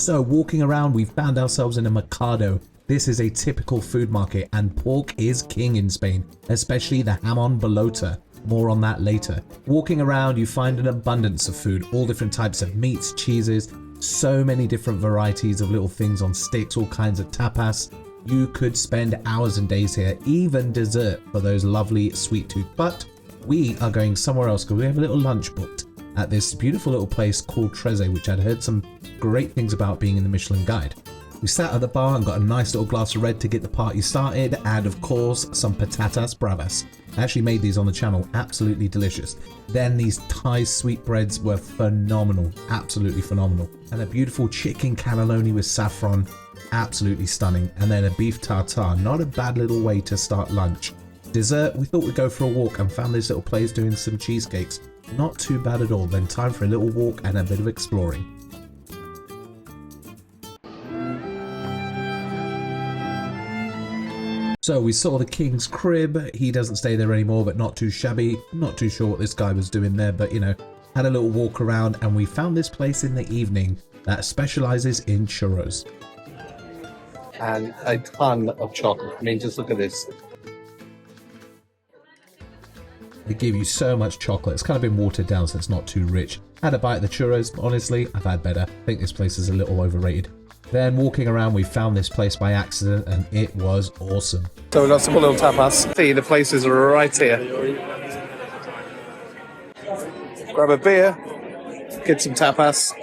So walking around, we found ourselves in a mercado. This is a typical food market, and pork is king in Spain, especially the jamón bellota. More on that later. Walking around, you find an abundance of food, all different types of meats, cheeses, so many different varieties of little things on sticks, all kinds of tapas. You could spend hours and days here, even dessert for those lovely sweet tooth. But we are going somewhere else because we have a little lunch booked at this beautiful little place called Treze, which I'd heard some great things about being in the Michelin Guide. We sat at the bar and got a nice little glass of red to get the party started, and of course some patatas bravas. I actually made these on the channel, absolutely delicious. Then these Thai sweetbreads were phenomenal, absolutely phenomenal. And a beautiful chicken cannelloni with saffron, absolutely stunning. And then a beef tartare, not a bad little way to start lunch. Dessert, we thought we'd go for a walk and found this little place doing some cheesecakes. Not too bad at all. Then time for a little walk and a bit of exploring. So we saw the king's crib. He doesn't stay there anymore, but not too shabby. Not too sure what this guy was doing there, but you know, had a little walk around, and we found this place in the evening that specializes in churros. And a ton of chocolate. I mean, just look at this. They give you so much chocolate. It's kind of been watered down, so it's not too rich. Had a bite of the churros. Honestly, I've had better. I think this place is a little overrated. Then walking around, we found this place by accident, and it was awesome. So we've got some little tapas. See, the places are right here. Grab a beer, get some tapas,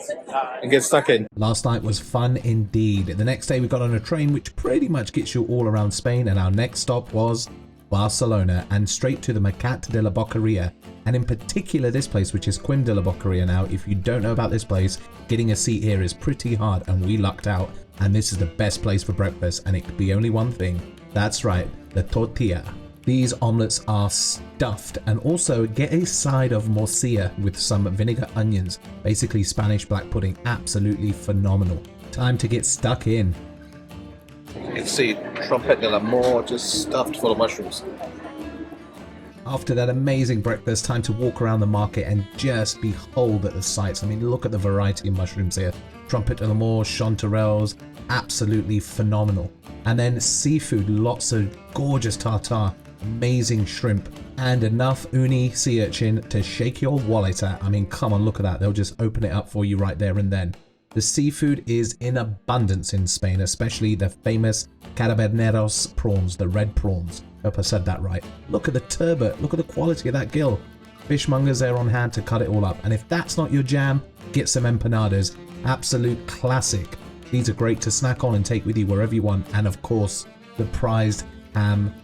and get stuck in. Last night was fun indeed. The next day we got on a train which pretty much gets you all around Spain, and our next stop was Barcelona, and straight to the Mercat de la Boqueria, and in particular this place, which is Quim de la Boqueria. Now, if you don't know about this place, getting a seat here is pretty hard, and we lucked out, and this is the best place for breakfast, and it could be only one thing. That's right, the tortilla. These omelets are stuffed, and also get a side of morcilla with some vinegar onions, basically Spanish black pudding. Absolutely phenomenal. Time to get stuck in. You can see trompette de l'amor just stuffed full of mushrooms. After that amazing breakfast, time to walk around the market and just behold at the sights. I mean, look at the variety of mushrooms here. Trompette de l'amor, chanterelles, absolutely phenomenal. And then seafood, lots of gorgeous tartare, amazing shrimp, and enough uni sea urchin to shake your wallet at. I mean, come on, look at that. They'll just open it up for you right there and then. The seafood is in abundance in Spain, especially the famous carabineros prawns, the red prawns. Hope I said that right. Look at the turbot, look at the quality of that gill. Fishmongers there on hand to cut it all up. And if that's not your jam, get some empanadas. Absolute classic. These are great to snack on and take with you wherever you want. And of course, the prized ham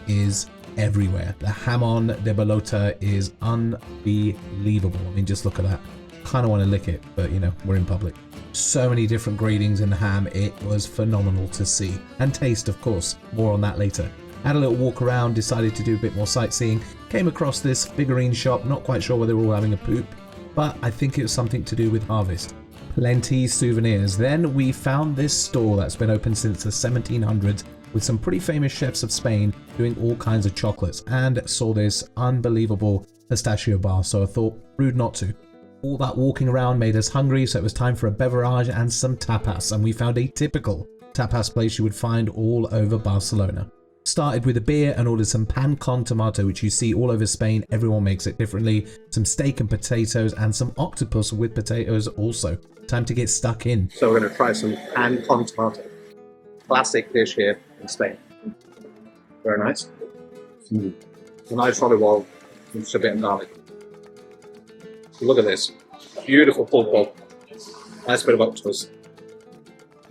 is everywhere. The jamón de bellota is unbelievable. I mean, just look at that. Kind of want to lick it, but you know, we're in public. So many different gradings in the ham. It was phenomenal to see. And taste, of course. More on that later. Had a little walk around, decided to do a bit more sightseeing. Came across this figurine shop. Not quite sure whether they were all having a poop, but I think it was something to do with harvest. Plenty souvenirs. Then we found this store that's been open since the 1700s with some pretty famous chefs of Spain doing all kinds of chocolates, and saw this unbelievable pistachio bar, so I thought, rude not to. All that walking around made us hungry, so it was time for a beverage and some tapas, and we found a typical tapas place you would find all over Barcelona. Started with a beer and ordered some pan con tomato, which you see all over Spain. Everyone makes it differently. Some steak and potatoes, and some octopus with potatoes also. Time to get stuck in. So we're going to try some pan con tomato. Classic dish here in Spain. Very nice. A nice olive oil and just a bit of garlic. Look at this. Beautiful pulled pork. Nice bit of octopus.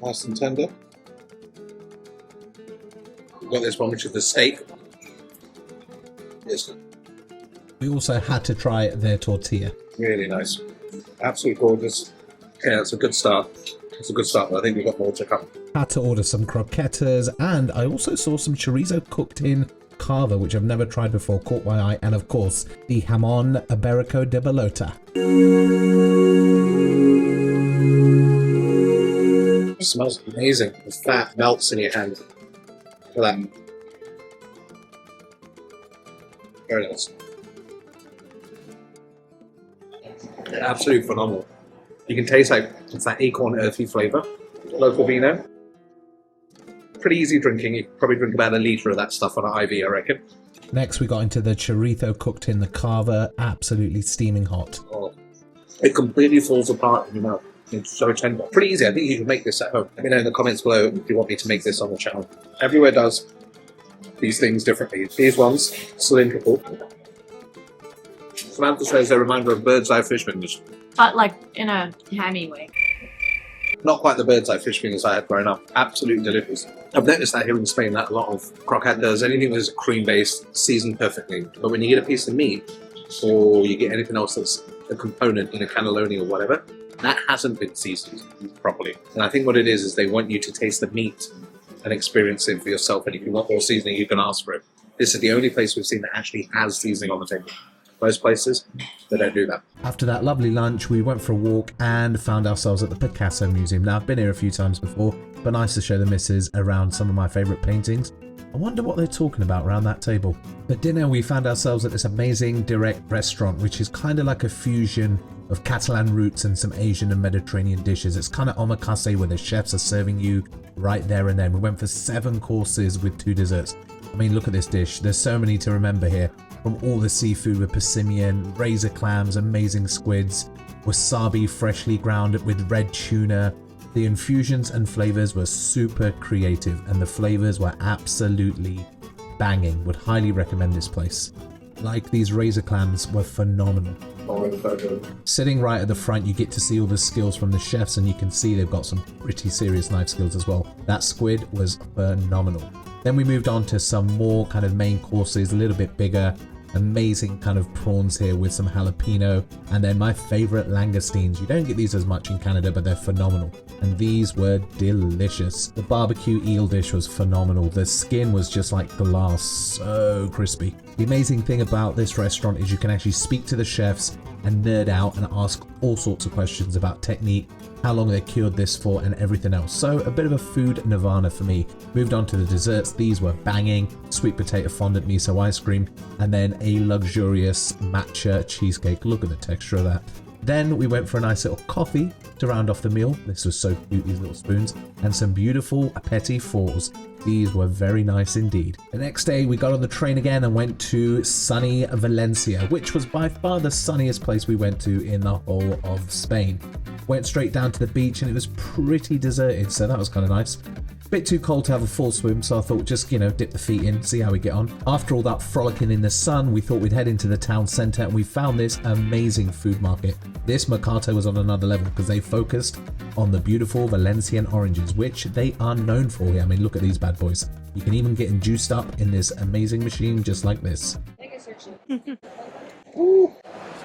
Nice and tender. We've got this one, which is the steak. Yes. We also had to try their tortilla. Really nice. Absolutely gorgeous. Yeah, it's a good start. It's a good start, but I think we've got more to come. Had to order some croquetas, and I also saw some chorizo cooked in cava, which I've never tried before, caught my eye, and of course, the jamón ibérico de bellota. It smells amazing. The fat melts in your hand. Look at that. Very nice. Absolutely phenomenal. You can taste like it's that acorn earthy flavour, local vino. Pretty easy drinking. You could probably drink about a litre of that stuff on an IV, I reckon. Next, we got into the chorizo cooked in the carver, absolutely steaming hot. Oh, it completely falls apart in your mouth. It's so tender. Pretty easy. I think you can make this at home. Let me know in the comments below if you want me to make this on the channel. Everywhere does these things differently. These ones, cylindrical. Samantha says they're a reminder of bird's eye fish fingers. But like in a hammy way. Not quite the bird's eye fish fingers I had growing up. Absolutely delicious. I've noticed that here in Spain that a lot of croquetas, anything that's cream-based, seasoned perfectly. But when you get a piece of meat, or you get anything else that's a component in a cannelloni or whatever, that hasn't been seasoned properly. And I think what it is they want you to taste the meat and experience it for yourself. And if you want more seasoning, you can ask for it. This is the only place we've seen that actually has seasoning on the table. Most places, they don't do that. After that lovely lunch, we went for a walk and found ourselves at the Picasso Museum. Now, I've been here a few times before, but nice to show the missus around some of my favourite paintings. I wonder what they're talking about around that table. For dinner, we found ourselves at this amazing direct restaurant, which is kind of like a fusion of Catalan roots and some Asian and Mediterranean dishes. It's kind of omakase where the chefs are serving you right there and then. We went for 7 courses with 2 desserts. I mean, look at this dish. There's so many to remember here. From all the seafood with persimmon, razor clams, amazing squids, wasabi freshly ground with red tuna. The infusions and flavors were super creative and the flavors were absolutely banging. Would highly recommend this place. Like, these razor clams were phenomenal. Sitting right at the front, you get to see all the skills from the chefs and you can see they've got some pretty serious knife skills as well. That squid was phenomenal. Then we moved on to some more kind of main courses, a little bit bigger. Amazing kind of prawns here with some jalapeno, and then my favorite langoustines. You don't get these as much in Canada, but they're phenomenal, and these were delicious. The barbecue eel dish was phenomenal. The skin was just like glass, so crispy. The amazing thing about this restaurant is you can actually speak to the chefs and nerd out and ask all sorts of questions about technique, how long they cured this for, and everything else. So a bit of a food nirvana for me. Moved on to the desserts. These were banging. Sweet potato fondant miso ice cream, and then a luxurious matcha cheesecake. Look at the texture of that. Then we went for a nice little coffee to round off the meal. This was so cute, these little spoons, and some beautiful petit fours. These were very nice indeed. The next day we got on the train again and went to sunny Valencia, which was by far the sunniest place we went to in the whole of Spain. Went straight down to the beach and it was pretty deserted, so that was kind of nice. Bit too cold to have a full swim, so I thought just, dip the feet in, see how we get on. After all that frolicking in the sun, we thought we'd head into the town centre and we found this amazing food market. This mercato was on another level because they focused on the beautiful Valencian oranges, which they are known for here. I mean, look at these bad boys. You can even get them juiced up in this amazing machine just like this.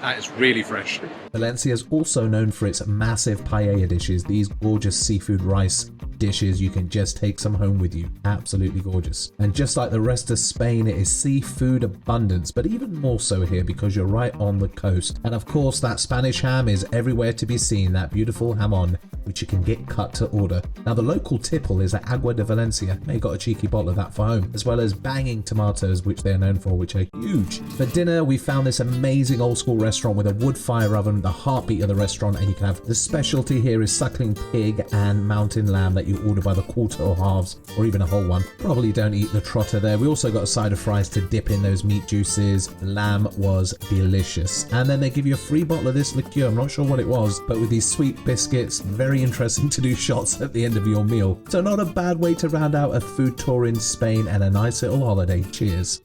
That is really fresh. Valencia is also known for its massive paella dishes, these gorgeous seafood rice dishes. You can just take some home with you. Absolutely gorgeous. And just like the rest of Spain, it is seafood abundance, but even more so here because you're right on the coast. And of course, that Spanish ham is everywhere to be seen, that beautiful jamón, which you can get cut to order. Now, the local tipple is at Agua de Valencia. They got a cheeky bottle of that for home, as well as banging tomatoes, which they're known for, which are huge. For dinner, we found this amazing old school restaurant with a wood fire oven, the heartbeat of the restaurant, and you can have the specialty here is suckling pig and mountain lamb that you order by the quarter or halves, or even a whole one. Probably don't eat the trotter there. We also got a side of fries to dip in those meat juices. The lamb was delicious. And then they give you a free bottle of this liqueur. I'm not sure what it was, but with these sweet biscuits, very interesting to do shots at the end of your meal. So not a bad way to round out a food tour in Spain and a nice little holiday. Cheers.